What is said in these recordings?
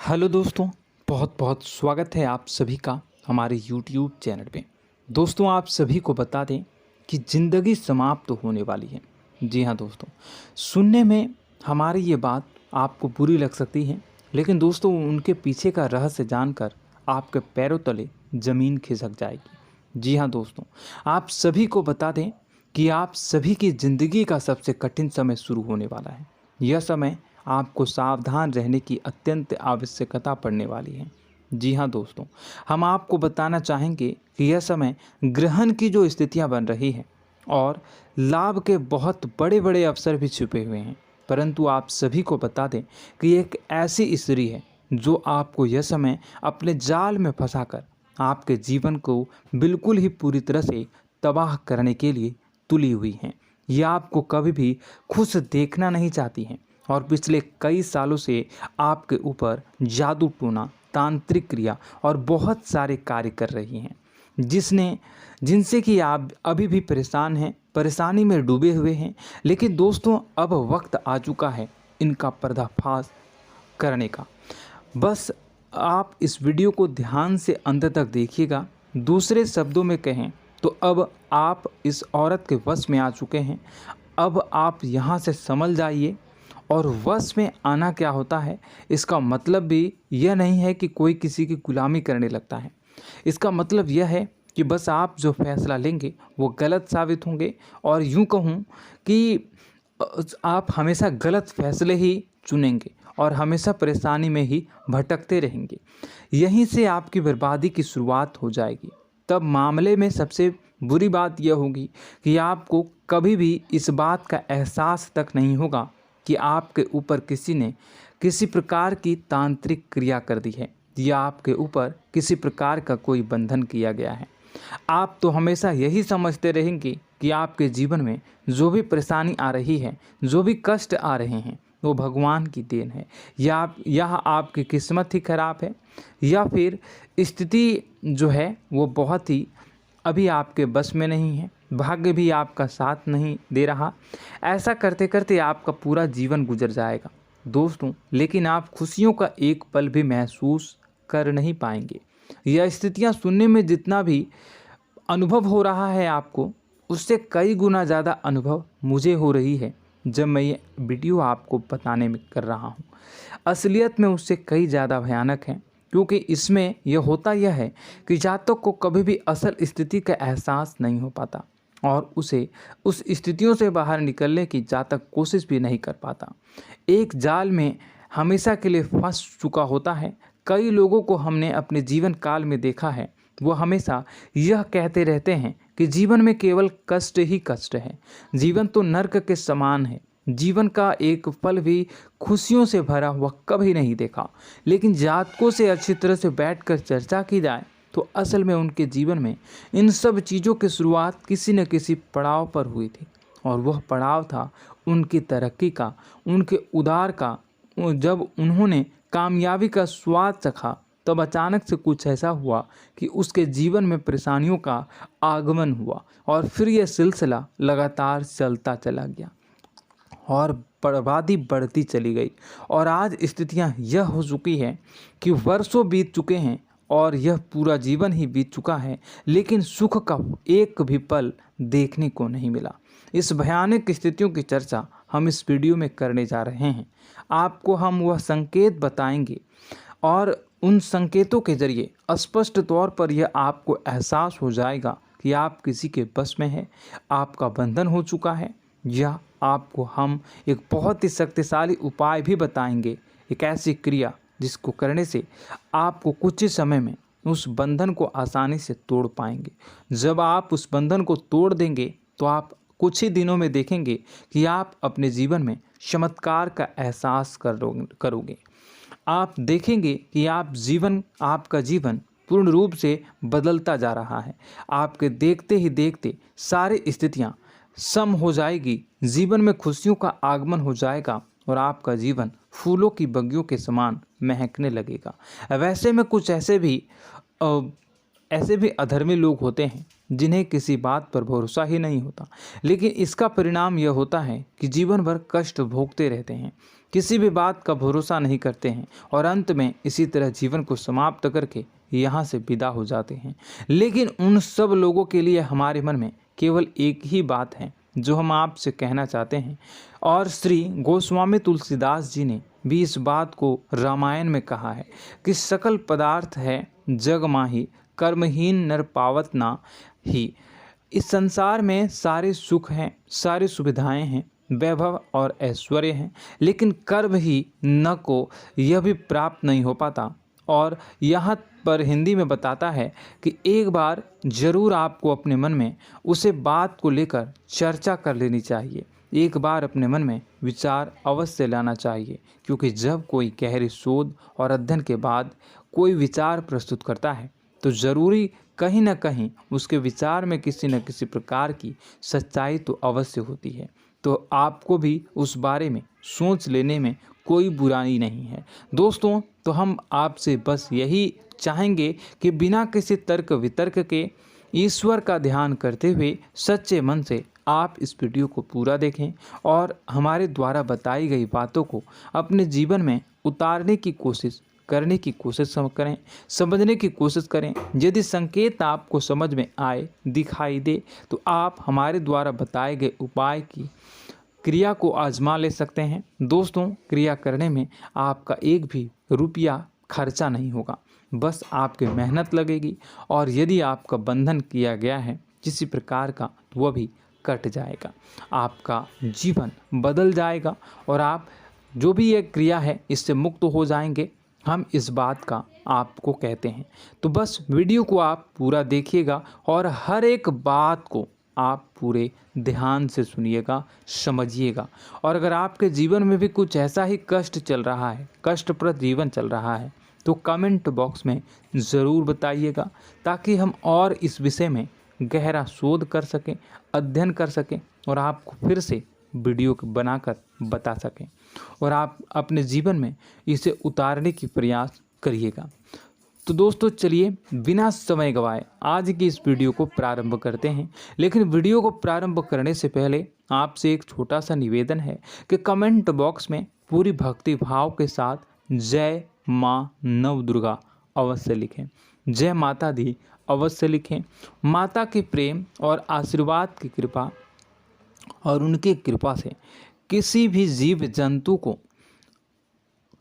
Hello दोस्तों, बहुत बहुत स्वागत है आप सभी का हमारे YouTube चैनल पे। दोस्तों, आप सभी को बता दें कि ज़िंदगी समाप्त होने वाली है। जी हाँ दोस्तों, सुनने में हमारी ये बात आपको बुरी लग सकती है, लेकिन दोस्तों उनके पीछे का रहस्य जानकर आपके पैरों तले ज़मीन खिसक जाएगी। जी हाँ दोस्तों, आप सभी को बता दें कि आप सभी की ज़िंदगी का सबसे कठिन समय शुरू होने वाला है। यह समय आपको सावधान रहने की अत्यंत आवश्यकता पड़ने वाली है। जी हाँ दोस्तों, हम आपको बताना चाहेंगे कि यह समय ग्रहण की जो स्थितियाँ बन रही हैं और लाभ के बहुत बड़े बड़े अवसर भी छुपे हुए हैं, परंतु आप सभी को बता दें कि एक ऐसी स्त्री है जो आपको यह समय अपने जाल में फंसाकर आपके जीवन को बिल्कुल ही पूरी तरह से तबाह करने के लिए तुली हुई हैं। यह आपको कभी भी खुश देखना नहीं चाहती हैं और पिछले कई सालों से आपके ऊपर जादू टोना, तांत्रिक क्रिया और बहुत सारे कार्य कर रही हैं, जिनसे कि आप अभी भी परेशान हैं, परेशानी में डूबे हुए हैं। लेकिन दोस्तों, अब वक्त आ चुका है इनका पर्दाफाश करने का। बस आप इस वीडियो को ध्यान से अंत तक देखिएगा। दूसरे शब्दों में कहें तो अब आप इस औरत के वश में आ चुके हैं। अब आप यहाँ से संभल जाइए। और वश में आना क्या होता है, इसका मतलब भी यह नहीं है कि कोई किसी की गुलामी करने लगता है। इसका मतलब यह है कि बस आप जो फैसला लेंगे वो गलत साबित होंगे, और यूँ कहूँ कि आप हमेशा गलत फैसले ही चुनेंगे और हमेशा परेशानी में ही भटकते रहेंगे। यहीं से आपकी बर्बादी की शुरुआत हो जाएगी। तब मामले में सबसे बुरी बात यह होगी कि आपको कभी भी इस बात का एहसास तक नहीं होगा कि आपके ऊपर किसी ने किसी प्रकार की तांत्रिक क्रिया कर दी है या आपके ऊपर किसी प्रकार का कोई बंधन किया गया है। आप तो हमेशा यही समझते रहेंगे कि आपके जीवन में जो भी परेशानी आ रही है, जो भी कष्ट आ रहे हैं, वो भगवान की देन है, या यह आपकी किस्मत ही खराब है, या फिर स्थिति जो है वो बहुत ही अभी आपके बस में नहीं है, भाग्य भी आपका साथ नहीं दे रहा। ऐसा करते करते आपका पूरा जीवन गुजर जाएगा दोस्तों, लेकिन आप खुशियों का एक पल भी महसूस कर नहीं पाएंगे। यह स्थितियां सुनने में जितना भी अनुभव हो रहा है आपको, उससे कई गुना ज़्यादा अनुभव मुझे हो रही है जब मैं ये वीडियो आपको बताने में कर रहा हूँ। असलियत में उससे कई ज़्यादा भयानक है, क्योंकि इसमें यह होता यह है कि जातक को कभी भी असल स्थिति का एहसास नहीं हो पाता और उसे उस स्थितियों से बाहर निकलने की जातक कोशिश भी नहीं कर पाता। एक जाल में हमेशा के लिए फंस चुका होता है। कई लोगों को हमने अपने जीवन काल में देखा है, वो हमेशा यह कहते रहते हैं कि जीवन में केवल कष्ट ही कष्ट है, जीवन तो नर्क के समान है, जीवन का एक पल भी खुशियों से भरा हुआ कभी नहीं देखा। लेकिन जातकों से अच्छी तरह से बैठकर चर्चा की जाए तो असल में उनके जीवन में इन सब चीज़ों की शुरुआत किसी न किसी पड़ाव पर हुई थी, और वह पड़ाव था उनकी तरक्की का, उनके उदार का। जब उन्होंने कामयाबी का स्वाद चखा, तब अचानक से कुछ ऐसा हुआ कि उसके जीवन में परेशानियों का आगमन हुआ, और फिर यह सिलसिला लगातार चलता चला गया और बर्बादी बढ़ती चली गई। और आज स्थितियां यह हो चुकी है कि वर्षों बीत चुके हैं और यह पूरा जीवन ही बीत चुका है, लेकिन सुख का एक भी पल देखने को नहीं मिला। इस भयानक स्थितियों की चर्चा हम इस वीडियो में करने जा रहे हैं। आपको हम वह संकेत बताएंगे और उन संकेतों के जरिए स्पष्ट तौर पर यह आपको एहसास हो जाएगा कि आप किसी के बस में हैं, आपका बंधन हो चुका है, या आपको हम एक बहुत ही शक्तिशाली उपाय भी बताएंगे, एक ऐसी क्रिया जिसको करने से आपको कुछ ही समय में उस बंधन को आसानी से तोड़ पाएंगे। जब आप उस बंधन को तोड़ देंगे तो आप कुछ ही दिनों में देखेंगे कि आप अपने जीवन में चमत्कार का एहसास करोगे। आप देखेंगे कि आपका जीवन पूर्ण रूप से बदलता जा रहा है। आपके देखते ही देखते सारी स्थितियां सम हो जाएगी, जीवन में खुशियों का आगमन हो जाएगा और आपका जीवन फूलों की बगियों के समान महकने लगेगा। वैसे में कुछ ऐसे भी अधर्मी लोग होते हैं जिन्हें किसी बात पर भरोसा ही नहीं होता, लेकिन इसका परिणाम यह होता है कि जीवन भर कष्ट भोगते रहते हैं। किसी भी बात का भरोसा नहीं करते हैं और अंत में इसी तरह जीवन को समाप्त करके यहाँ से विदा हो जाते हैं। लेकिन उन सब लोगों के लिए हमारे मन में केवल एक ही बात है जो हम आपसे कहना चाहते हैं, और श्री गोस्वामी तुलसीदास जी ने भी इस बात को रामायण में कहा है कि सकल पदार्थ है जग माही, कर्महीन नर पावत ना ही। इस संसार में सारे सुख हैं, सारी सुविधाएं हैं, वैभव और ऐश्वर्य हैं, लेकिन कर्म ही न को यह भी प्राप्त नहीं हो पाता। और यहाँ पर हिंदी में बताता है कि एक बार जरूर आपको अपने मन में उसे बात को लेकर चर्चा कर लेनी चाहिए, एक बार अपने मन में विचार अवश्य लाना चाहिए, क्योंकि जब कोई गहरी शोध और अध्ययन के बाद कोई विचार प्रस्तुत करता है तो ज़रूरी कहीं ना कहीं उसके विचार में किसी न किसी प्रकार की सच्चाई तो अवश्य होती है। तो आपको भी उस बारे में सोच लेने में कोई बुराई नहीं है दोस्तों। तो हम आपसे बस यही चाहेंगे कि बिना किसी तर्क वितर्क के ईश्वर का ध्यान करते हुए सच्चे मन से आप इस वीडियो को पूरा देखें और हमारे द्वारा बताई गई बातों को अपने जीवन में उतारने की कोशिश करने की कोशिश करें, समझने की कोशिश करें। यदि संकेत आपको समझ में आए, दिखाई दे, तो आप हमारे द्वारा बताए गए उपाय की क्रिया को आजमा ले सकते हैं। दोस्तों, क्रिया करने में आपका एक भी रुपया खर्चा नहीं होगा, बस आपकी मेहनत लगेगी, और यदि आपका बंधन किया गया है किसी प्रकार का तो वह भी कट जाएगा, आपका जीवन बदल जाएगा और आप जो भी ये क्रिया है इससे मुक्त हो जाएंगे। हम इस बात का आपको कहते हैं। तो बस वीडियो को आप पूरा देखिएगा और हर एक बात को आप पूरे ध्यान से सुनिएगा, समझिएगा। और अगर आपके जीवन में भी कुछ ऐसा ही कष्ट चल रहा है, कष्टप्रद जीवन चल रहा है, तो कमेंट बॉक्स में ज़रूर बताइएगा, ताकि हम और इस विषय में गहरा शोध कर सकें, अध्ययन कर सकें और आपको फिर से वीडियो बनाकर बता सकें और आप अपने जीवन में इसे उतारने की प्रयास करिएगा। तो दोस्तों, चलिए बिना समय गवाए आज की इस वीडियो को प्रारंभ करते हैं। लेकिन वीडियो को प्रारंभ करने से पहले आपसे एक छोटा सा निवेदन है कि कमेंट बॉक्स में पूरी भक्ति भाव के साथ जय माँ नव दुर्गा अवश्य लिखें, जय माता दी अवश्य लिखें। माता के प्रेम और आशीर्वाद की कृपा और उनकी कृपा से किसी भी जीव जंतु को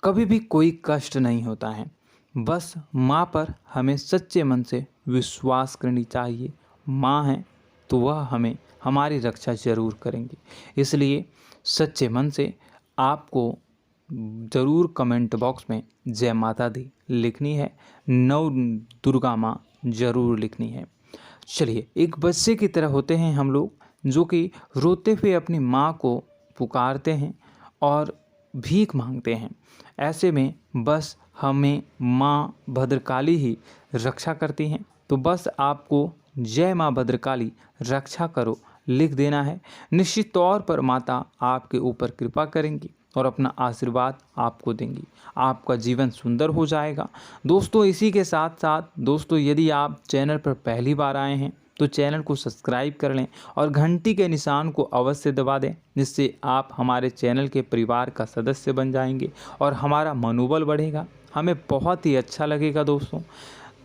कभी भी कोई कष्ट नहीं होता है। बस माँ पर हमें सच्चे मन से विश्वास करनी चाहिए। माँ है तो वह हमें हमारी रक्षा जरूर करेंगी। इसलिए सच्चे मन से आपको ज़रूर कमेंट बॉक्स में जय माता दी लिखनी है, नव दुर्गा माँ जरूर लिखनी है। चलिए, एक बच्चे की तरह होते हैं हम लोग, जो कि रोते हुए अपनी माँ को पुकारते हैं और भीख मांगते हैं। ऐसे में बस हमें माँ भद्रकाली ही रक्षा करती हैं। तो बस आपको जय माँ भद्रकाली रक्षा करो लिख देना है। निश्चित तौर पर माता आपके ऊपर कृपा करेंगी और अपना आशीर्वाद आपको देंगी, आपका जीवन सुंदर हो जाएगा। दोस्तों, इसी के साथ साथ दोस्तों, यदि आप चैनल पर पहली बार आए हैं तो चैनल को सब्सक्राइब कर लें और घंटी के निशान को अवश्य दबा दें, जिससे आप हमारे चैनल के परिवार का सदस्य बन जाएंगे और हमारा मनोबल बढ़ेगा, हमें बहुत ही अच्छा लगेगा दोस्तों।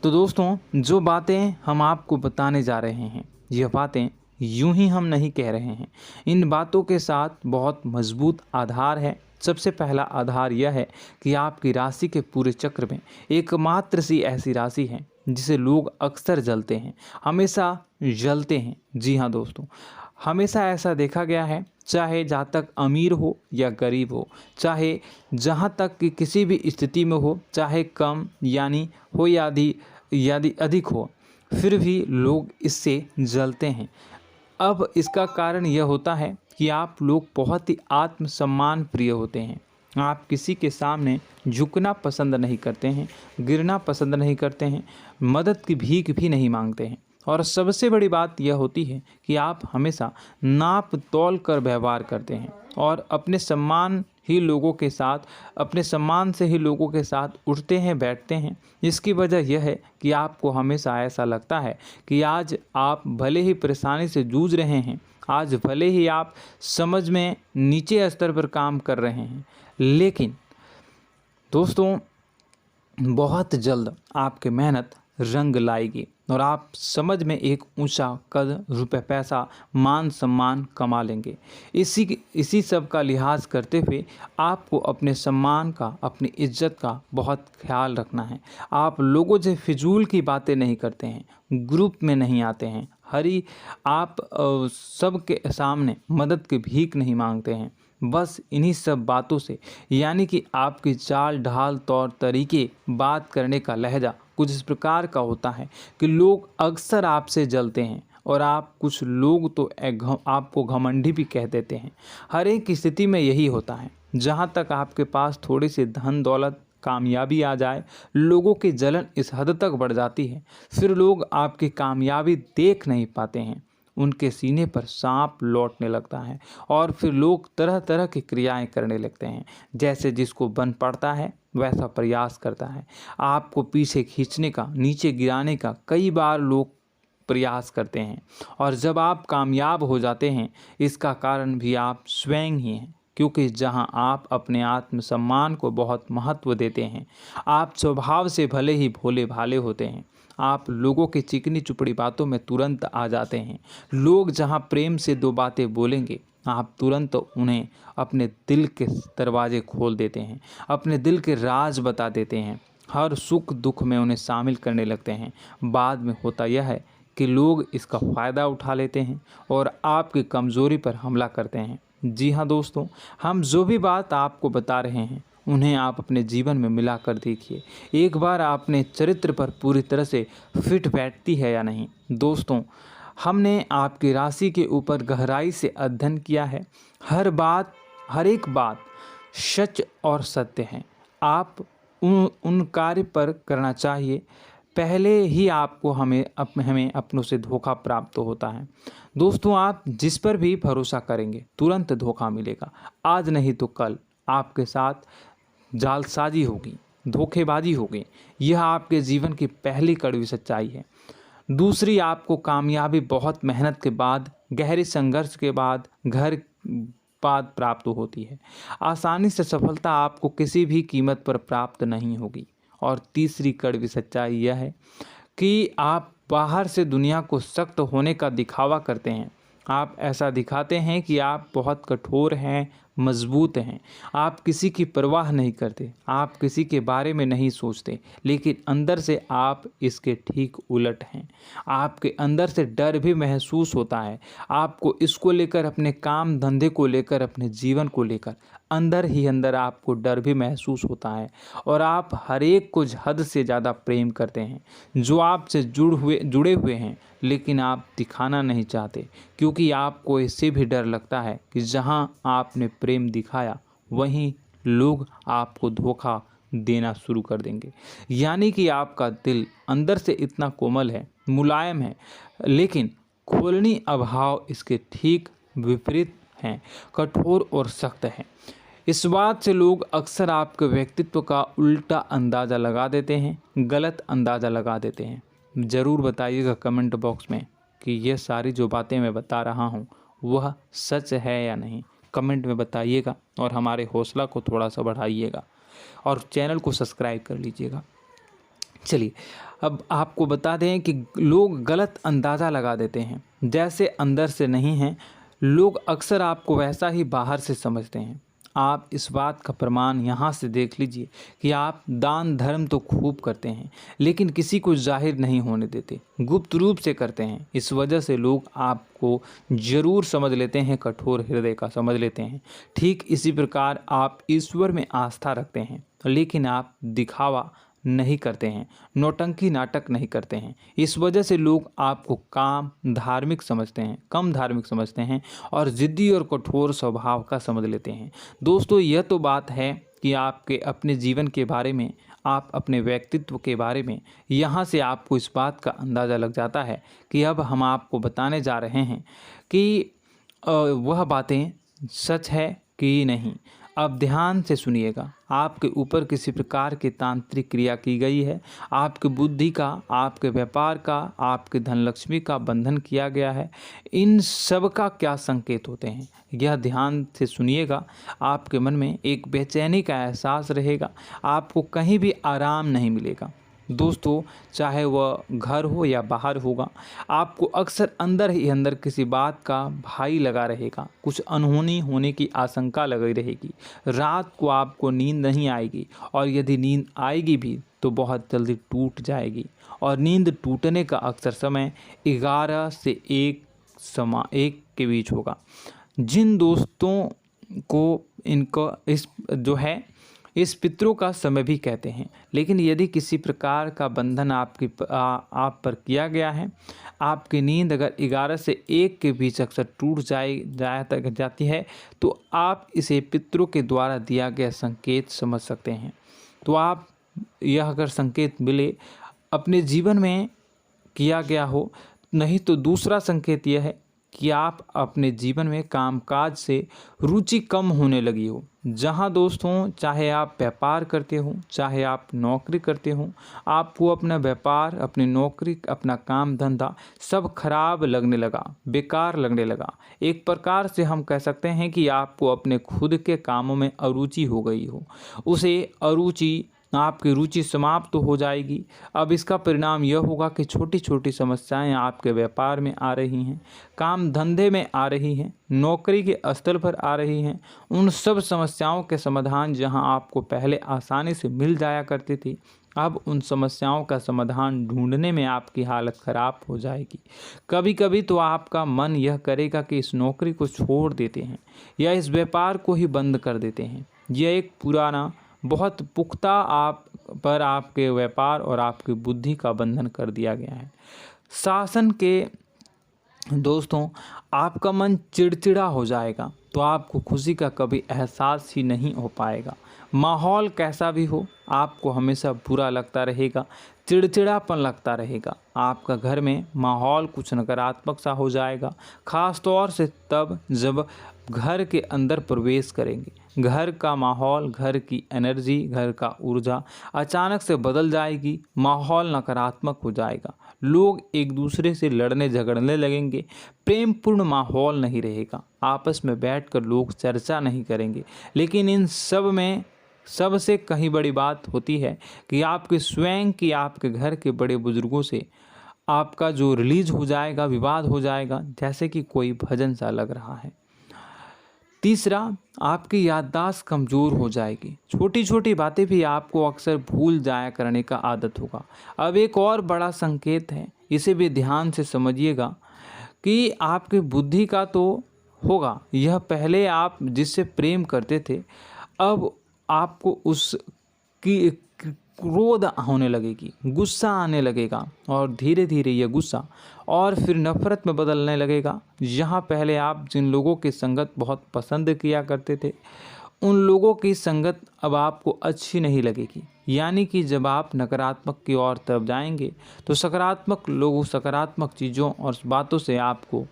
तो दोस्तों, जो बातें हम आपको बताने जा रहे हैं, यह बातें यूं ही हम नहीं कह रहे हैं। इन बातों के साथ बहुत मजबूत आधार है। सबसे पहला आधार यह है कि आपकी राशि के पूरे चक्र में एकमात्र सी ऐसी राशि है जिसे लोग अक्सर जलते हैं, हमेशा जलते हैं। जी हाँ दोस्तों, हमेशा ऐसा देखा गया है, चाहे जहाँ तक अमीर हो या गरीब हो, चाहे जहाँ तक कि किसी भी स्थिति में हो, चाहे कम यानी हो या अधिक हो, फिर भी लोग इससे जलते हैं। अब इसका कारण यह होता है कि आप लोग बहुत ही आत्मसम्मान प्रिय होते हैं। आप किसी के सामने झुकना पसंद नहीं करते हैं, गिरना पसंद नहीं करते हैं, मदद की भीख भी नहीं मांगते हैं। और सबसे बड़ी बात यह होती है कि आप हमेशा नाप तौल कर व्यवहार करते हैं और अपने सम्मान से ही लोगों के साथ उठते हैं, बैठते हैं। इसकी वजह यह है कि आपको हमेशा ऐसा लगता है कि आज आप भले ही परेशानी से जूझ रहे हैं, आज भले ही आप समझ में नीचे स्तर पर काम कर रहे हैं, लेकिन दोस्तों बहुत जल्द आपकी मेहनत रंग लाएगी और आप समझ में एक ऊंचा कद, रुपए, पैसा, मान सम्मान कमा लेंगे। इसी सब का लिहाज करते हुए आपको अपने सम्मान का, अपनी इज्जत का बहुत ख्याल रखना है। आप लोगों से फिजूल की बातें नहीं करते हैं, ग्रुप में नहीं आते हैं, आप सबके सामने मदद की भीख नहीं मांगते हैं। बस इन्हीं सब बातों से, यानी कि आपकी चाल ढाल, तौर तरीके, बात करने का लहजा कुछ इस प्रकार का होता है कि लोग अक्सर आपसे जलते हैं और कुछ लोग तो आपको घमंडी भी कह देते हैं। हर एक स्थिति में यही होता है। जहाँ तक आपके पास थोड़ी सी धन दौलत, कामयाबी आ जाए, लोगों की जलन इस हद तक बढ़ जाती है, फिर लोग आपकी कामयाबी देख नहीं पाते हैं। उनके सीने पर सांप लौटने लगता है और फिर लोग तरह तरह की क्रियाएं करने लगते हैं। जैसे जिसको बन पड़ता है वैसा प्रयास करता है। आपको पीछे खींचने का, नीचे गिराने का कई बार लोग प्रयास करते हैं और जब आप कामयाब हो जाते हैं, इसका कारण भी आप स्वयं ही हैं। क्योंकि जहां आप अपने आत्मसम्मान को बहुत महत्व देते हैं, आप स्वभाव से भले ही भोले भाले होते हैं, आप लोगों की चिकनी चुपड़ी बातों में तुरंत आ जाते हैं। लोग जहां प्रेम से दो बातें बोलेंगे, आप तुरंत उन्हें अपने दिल के दरवाजे खोल देते हैं, अपने दिल के राज बता देते हैं, हर सुख दुख में उन्हें शामिल करने लगते हैं। बाद में होता यह है कि लोग इसका फ़ायदा उठा लेते हैं और आपकी कमज़ोरी पर हमला करते हैं। जी हाँ दोस्तों, हम जो भी बात आपको बता रहे हैं उन्हें आप अपने जीवन में मिला कर देखिए। एक बार आपने चरित्र पर पूरी तरह से फिट बैठती है या नहीं। दोस्तों, हमने आपकी राशि के ऊपर गहराई से अध्ययन किया है। हर एक बात सच और सत्य है। आप उन कार्य पर करना चाहिए, पहले ही आपको हमें अपनों से धोखा प्राप्त होता है। दोस्तों, आप जिस पर भी भरोसा करेंगे तुरंत धोखा मिलेगा। आज नहीं तो कल आपके साथ जालसाजी होगी, धोखेबाजी होगी। यह आपके जीवन की पहली कड़वी सच्चाई है। दूसरी, आपको कामयाबी बहुत मेहनत के बाद, गहरे संघर्ष के बाद प्राप्त होती है। आसानी से सफलता आपको किसी भी कीमत पर प्राप्त नहीं होगी। और तीसरी कड़वी सच्चाई यह है कि आप बाहर से दुनिया को सख्त होने का दिखावा करते हैं। आप ऐसा दिखाते हैं कि आप बहुत कठोर हैं, मजबूत हैं। आप किसी की परवाह नहीं करते, आप किसी के बारे में नहीं सोचते, लेकिन अंदर से आप इसके ठीक उलट हैं। आपके अंदर से डर भी महसूस होता है। आपको इसको लेकर, अपने काम धंधे को लेकर, अपने जीवन को लेकर अंदर ही अंदर आपको डर भी महसूस होता है और आप हर एक को हद से ज़्यादा प्रेम करते हैं, जो आपसे जुड़े हुए हैं, लेकिन आप दिखाना नहीं चाहते, क्योंकि आपको इससे भी डर लगता है कि जहां आपने प्रेम दिखाया वहीं लोग आपको धोखा देना शुरू कर देंगे। यानी कि आपका दिल अंदर से इतना कोमल है, मुलायम है, लेकिन खोलनी अभाव इसके ठीक विपरीत हैं, कठोर और सख्त है। इस बात से लोग अक्सर आपके व्यक्तित्व का उल्टा अंदाज़ा लगा देते हैं, गलत अंदाज़ा लगा देते हैं। ज़रूर बताइएगा कमेंट बॉक्स में कि ये सारी जो बातें मैं बता रहा हूँ वह सच है या नहीं। कमेंट में बताइएगा और हमारे हौसला को थोड़ा सा बढ़ाइएगा और चैनल को सब्सक्राइब कर लीजिएगा। चलिए, अब आपको बता दें कि लोग गलत अंदाज़ा लगा देते हैं। जैसे अंदर से नहीं हैं, लोग अक्सर आपको वैसा ही बाहर से समझते हैं। आप इस बात का प्रमाण यहाँ से देख लीजिए कि आप दान धर्म तो खूब करते हैं, लेकिन किसी को जाहिर नहीं होने देते, गुप्त रूप से करते हैं। इस वजह से लोग आपको ज़रूर समझ लेते हैं, कठोर हृदय का समझ लेते हैं। ठीक इसी प्रकार आप ईश्वर में आस्था रखते हैं, लेकिन आप दिखावा नहीं करते हैं, नौटंकी नाटक नहीं करते हैं। इस वजह से लोग आपको कम धार्मिक समझते हैं और ज़िद्दी और कठोर स्वभाव का समझ लेते हैं। दोस्तों, यह तो बात है कि आपके अपने जीवन के बारे में, आप अपने व्यक्तित्व के बारे में, यहाँ से आपको इस बात का अंदाज़ा लग जाता है कि अब हम आपको बताने जा रहे हैं कि वह बातें सच है कि नहीं। अब ध्यान से सुनिएगा। आपके ऊपर किसी प्रकार की तांत्रिक क्रिया की गई है, आपकी बुद्धि का, आपके व्यापार का, आपके धन लक्ष्मी का बंधन किया गया है। इन सब का क्या संकेत होते हैं, यह ध्यान से सुनिएगा। आपके मन में एक बेचैनी का एहसास रहेगा, आपको कहीं भी आराम नहीं मिलेगा। दोस्तों, चाहे वह घर हो या बाहर होगा, आपको अक्सर अंदर ही अंदर किसी बात का भय लगा रहेगा, कुछ अनहोनी होने की आशंका लगी रहेगी। रात को आपको नींद नहीं आएगी, और यदि नींद आएगी भी तो बहुत जल्दी टूट जाएगी। और नींद टूटने का अक्सर समय 11 से 1 के बीच होगा। जिन दोस्तों को इनको इस पितरों का समय भी कहते हैं। लेकिन यदि किसी प्रकार का बंधन आप पर किया गया है, आपकी नींद अगर 11 से 1 के बीच अक्सर टूट जाती है, तो आप इसे पितरों के द्वारा दिया गया संकेत समझ सकते हैं। तो आप यह अगर संकेत मिले अपने जीवन में किया गया हो, नहीं तो दूसरा संकेत यह है कि आप अपने जीवन में कामकाज से रुचि कम होने लगी हो। जहां दोस्तों, चाहे आप व्यापार करते हो, चाहे आप नौकरी करते हो, आपको अपना व्यापार, अपनी नौकरी, अपना काम धंधा सब खराब लगने लगा, बेकार लगने लगा। एक प्रकार से हम कह सकते हैं कि आपको अपने खुद के कामों में अरुचि हो गई हो। उसे अरुचि, आपकी रुचि समाप्त हो जाएगी। अब इसका परिणाम यह होगा कि छोटी छोटी समस्याएं आपके व्यापार में आ रही हैं, काम धंधे में आ रही हैं, नौकरी के स्थल पर आ रही हैं। उन सब समस्याओं के समाधान जहां आपको पहले आसानी से मिल जाया करती थी, अब उन समस्याओं का समाधान ढूंढने में आपकी हालत ख़राब हो जाएगी। कभी कभी तो आपका मन यह करेगा कि इस नौकरी को छोड़ देते हैं या इस व्यापार को ही बंद कर देते हैं। यह एक पुराना, बहुत पुख्ता आप पर आपके व्यापार और आपकी बुद्धि का बंधन कर दिया गया है। शासन के दोस्तों, आपका मन चिड़चिड़ा हो जाएगा, तो आपको खुशी का कभी एहसास ही नहीं हो पाएगा। माहौल कैसा भी हो, आपको हमेशा बुरा लगता रहेगा, चिड़चिड़ापन लगता रहेगा। आपका घर में माहौल कुछ नकारात्मक सा हो जाएगा, ख़ास तौर से तब जब घर के अंदर प्रवेश करेंगे। घर का माहौल, घर की एनर्जी, घर का ऊर्जा अचानक से बदल जाएगी, माहौल नकारात्मक हो जाएगा। लोग एक दूसरे से लड़ने झगड़ने लगेंगे, प्रेमपूर्ण माहौल नहीं रहेगा, आपस में बैठकर लोग चर्चा नहीं करेंगे। लेकिन इन सब में सबसे कहीं बड़ी बात होती है कि आपके स्वयं की, आपके घर के बड़े बुजुर्गों से आपका जो रिलीज हो जाएगा, विवाद हो जाएगा, जैसे कि कोई भजन सा लग रहा है। तीसरा, आपकी याददाश्त कमज़ोर हो जाएगी, छोटी छोटी बातें भी आपको अक्सर भूल जाया करने का आदत होगा। अब एक और बड़ा संकेत है, इसे भी ध्यान से समझिएगा कि आपकी बुद्धि का तो होगा, यह पहले आप जिससे प्रेम करते थे, अब आपको उसकी क्रोध होने लगेगी, गुस्सा आने लगेगा, और धीरे धीरे यह गुस्सा और फिर नफरत में बदलने लगेगा। यहाँ पहले आप जिन लोगों की संगत बहुत पसंद किया करते थे, उन लोगों की संगत अब आपको अच्छी नहीं लगेगी। यानी कि जब आप नकारात्मक की ओर तरफ जाएंगे, तो सकारात्मक लोगों, सकारात्मक चीज़ों और बातों से आपको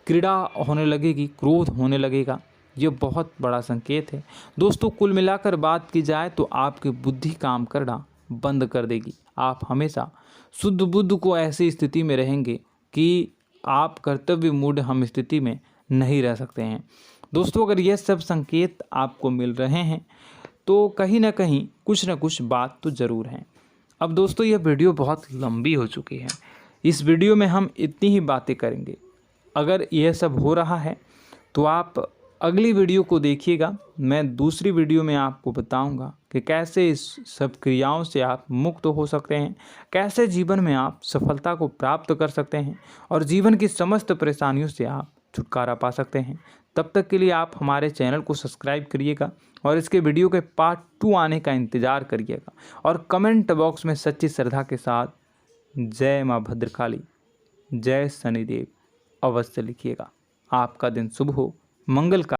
क्रीड़ा होने लगेगी, क्रोध होने लगेगा। ये बहुत बड़ा संकेत है दोस्तों। कुल मिलाकर बात की जाए तो आपकी बुद्धि काम करना बंद कर देगी। आप हमेशा शुद्ध बुद्ध को ऐसी स्थिति में रहेंगे कि आप कर्तव्य मूढ़ हम स्थिति में नहीं रह सकते हैं। दोस्तों, अगर ये सब संकेत आपको मिल रहे हैं तो कहीं ना कहीं कुछ ना कुछ बात तो ज़रूर है। अब दोस्तों, यह वीडियो बहुत लंबी हो चुकी है, इस वीडियो में हम इतनी ही बातें करेंगे। अगर यह सब हो रहा है तो आप अगली वीडियो को देखिएगा। मैं दूसरी वीडियो में आपको बताऊंगा कि कैसे इस सब क्रियाओं से आप मुक्त हो सकते हैं, कैसे जीवन में आप सफलता को प्राप्त कर सकते हैं और जीवन की समस्त परेशानियों से आप छुटकारा पा सकते हैं। तब तक के लिए आप हमारे चैनल को सब्सक्राइब करिएगा और इसके वीडियो के पार्ट 2 आने का इंतज़ार करिएगा। और कमेंट बॉक्स में सच्ची श्रद्धा के साथ जय माँ भद्रकाली, जय शनिदेव अवश्य लिखिएगा। आपका दिन शुभ हो, मंगल का